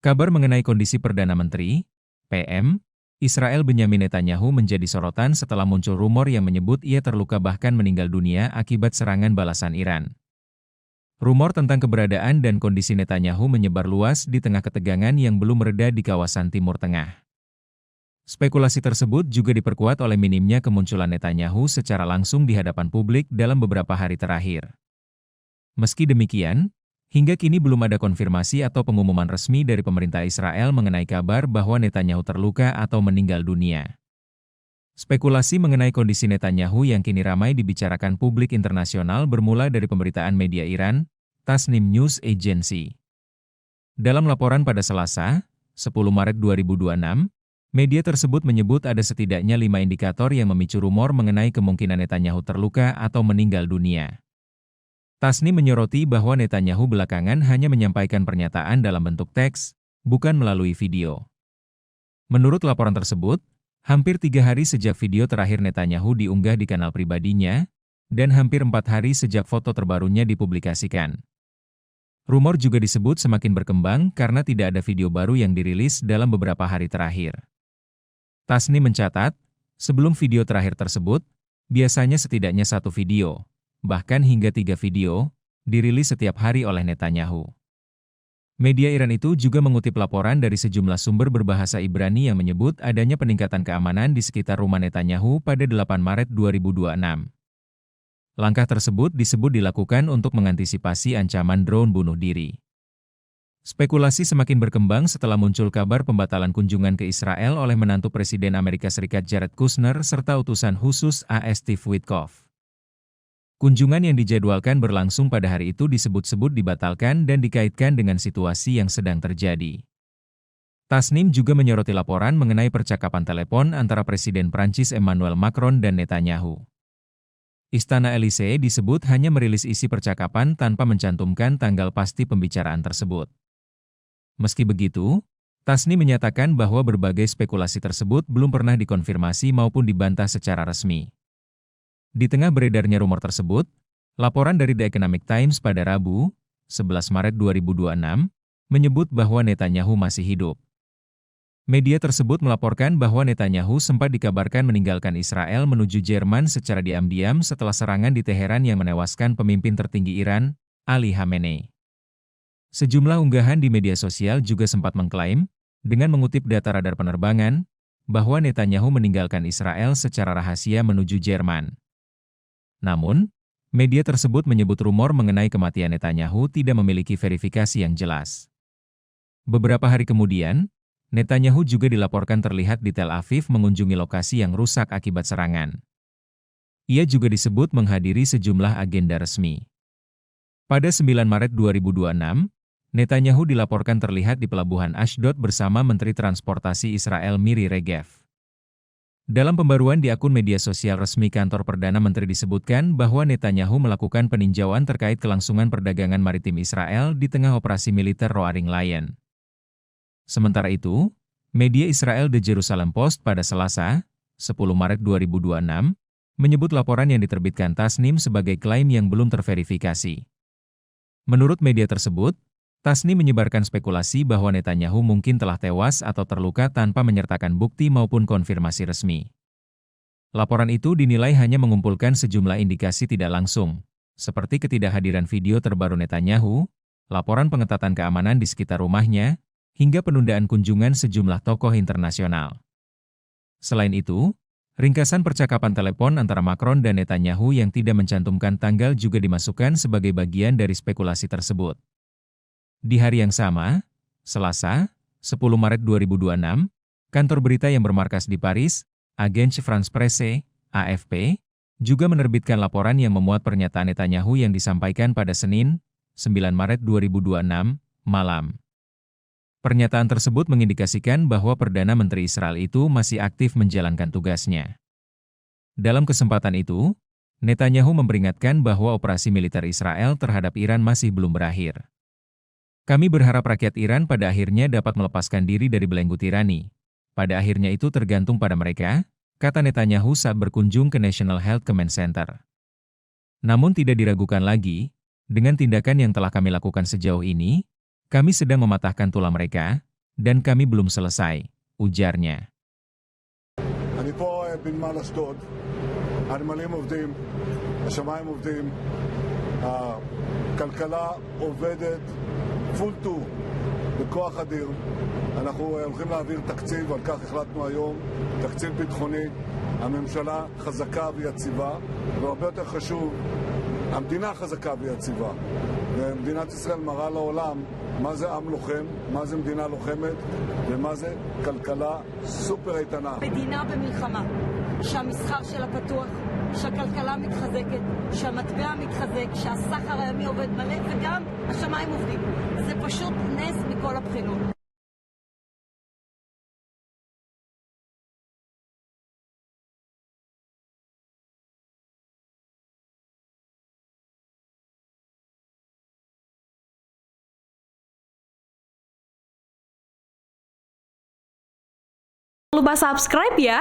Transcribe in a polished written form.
Kabar mengenai kondisi Perdana Menteri, PM, Israel Benyamin Netanyahu menjadi sorotan setelah muncul rumor yang menyebut ia terluka bahkan meninggal dunia akibat serangan balasan Iran. Rumor tentang keberadaan dan kondisi Netanyahu menyebar luas di tengah ketegangan yang belum mereda di kawasan Timur Tengah. Spekulasi tersebut juga diperkuat oleh minimnya kemunculan Netanyahu secara langsung di hadapan publik dalam beberapa hari terakhir. Meski demikian, hingga kini belum ada konfirmasi atau pengumuman resmi dari pemerintah Israel mengenai kabar bahwa Netanyahu terluka atau meninggal dunia. Spekulasi mengenai kondisi Netanyahu yang kini ramai dibicarakan publik internasional bermula dari pemberitaan media Iran, Tasnim News Agency. Dalam laporan pada Selasa, 10 Maret 2026, media tersebut menyebut ada setidaknya 5 indikator yang memicu rumor mengenai kemungkinan Netanyahu terluka atau meninggal dunia. Tasnim menyoroti bahwa Netanyahu belakangan hanya menyampaikan pernyataan dalam bentuk teks, bukan melalui video. Menurut laporan tersebut, hampir 3 hari sejak video terakhir Netanyahu diunggah di kanal pribadinya, dan hampir 4 hari sejak foto terbarunya dipublikasikan. Rumor juga disebut semakin berkembang karena tidak ada video baru yang dirilis dalam beberapa hari terakhir. Tasnim mencatat, sebelum video terakhir tersebut, biasanya setidaknya 1 video, bahkan hingga 3 video, dirilis setiap hari oleh Netanyahu. Media Iran itu juga mengutip laporan dari sejumlah sumber berbahasa Ibrani yang menyebut adanya peningkatan keamanan di sekitar rumah Netanyahu pada 8 Maret 2026. Langkah tersebut disebut dilakukan untuk mengantisipasi ancaman drone bunuh diri. Spekulasi semakin berkembang setelah muncul kabar pembatalan kunjungan ke Israel oleh menantu Presiden Amerika Serikat Jared Kushner serta utusan khusus AS Steve Witkoff. Kunjungan yang dijadwalkan berlangsung pada hari itu disebut-sebut dibatalkan dan dikaitkan dengan situasi yang sedang terjadi. Tasnim juga menyoroti laporan mengenai percakapan telepon antara Presiden Prancis Emmanuel Macron dan Netanyahu. Istana Elysee disebut hanya merilis isi percakapan tanpa mencantumkan tanggal pasti pembicaraan tersebut. Meski begitu, Tasnim menyatakan bahwa berbagai spekulasi tersebut belum pernah dikonfirmasi maupun dibantah secara resmi. Di tengah beredarnya rumor tersebut, laporan dari The Economic Times pada Rabu, 11 Maret 2026, menyebut bahwa Netanyahu masih hidup. Media tersebut melaporkan bahwa Netanyahu sempat dikabarkan meninggalkan Israel menuju Jerman secara diam-diam setelah serangan di Teheran yang menewaskan pemimpin tertinggi Iran, Ali Khamenei. Sejumlah unggahan di media sosial juga sempat mengklaim, dengan mengutip data radar penerbangan, bahwa Netanyahu meninggalkan Israel secara rahasia menuju Jerman. Namun, media tersebut menyebut rumor mengenai kematian Netanyahu tidak memiliki verifikasi yang jelas. Beberapa hari kemudian, Netanyahu juga dilaporkan terlihat di Tel Aviv mengunjungi lokasi yang rusak akibat serangan. Ia juga disebut menghadiri sejumlah agenda resmi. Pada 9 Maret 2026, Netanyahu dilaporkan terlihat di pelabuhan Ashdod bersama Menteri Transportasi Israel Miri Regev. Dalam pembaruan di akun media sosial resmi kantor Perdana Menteri disebutkan bahwa Netanyahu melakukan peninjauan terkait kelangsungan perdagangan maritim Israel di tengah operasi militer Roaring Lion. Sementara itu, media Israel The Jerusalem Post pada Selasa, 10 Maret 2026, menyebut laporan yang diterbitkan Tasnim sebagai klaim yang belum terverifikasi. Menurut media tersebut, Tasnim menyebarkan spekulasi bahwa Netanyahu mungkin telah tewas atau terluka tanpa menyertakan bukti maupun konfirmasi resmi. Laporan itu dinilai hanya mengumpulkan sejumlah indikasi tidak langsung, seperti ketidakhadiran video terbaru Netanyahu, laporan pengetatan keamanan di sekitar rumahnya, hingga penundaan kunjungan sejumlah tokoh internasional. Selain itu, ringkasan percakapan telepon antara Macron dan Netanyahu yang tidak mencantumkan tanggal juga dimasukkan sebagai bagian dari spekulasi tersebut. Di hari yang sama, Selasa, 10 Maret 2026, kantor berita yang bermarkas di Paris, Agence France-Presse, AFP, juga menerbitkan laporan yang memuat pernyataan Netanyahu yang disampaikan pada Senin, 9 Maret 2026, malam. Pernyataan tersebut mengindikasikan bahwa Perdana Menteri Israel itu masih aktif menjalankan tugasnya. Dalam kesempatan itu, Netanyahu memperingatkan bahwa operasi militer Israel terhadap Iran masih belum berakhir. Kami berharap rakyat Iran pada akhirnya dapat melepaskan diri dari belenggu tirani. Pada akhirnya itu tergantung pada mereka, kata Netanyahu saat berkunjung ke National Health Command Center. Namun tidak diragukan lagi, dengan tindakan yang telah kami lakukan sejauh ini, kami sedang mematahkan tulang mereka, Dan kami belum selesai, ujarnya. אני פה בנמל אשדוד, הנמלים עובדים, השמיים עובדים, הכלכלה עובדת פול טור, בכוח אדיר. אנחנו הולכים להעביר תקציב, על כך החלטנו היום, תקציב ביטחוני. הממשלה חזקה ויציבה, והרבה יותר חשוב, המדינה חזקה ויציבה. ומדינת ישראל מראה לעולם מה זה עם לוחם, מה זה מדינה לוחמת ומה זה כלכלה סופר איתנה. מדינה במלחמה, שהמסחר שלה פתוח, שהכלכלה מתחזקת, שהמטבע מתחזק, שהסחר הימי עובד מלא וגם השמיים עובדים. זה פשוט נס מכל הבחינות. Jangan lupa subscribe ya.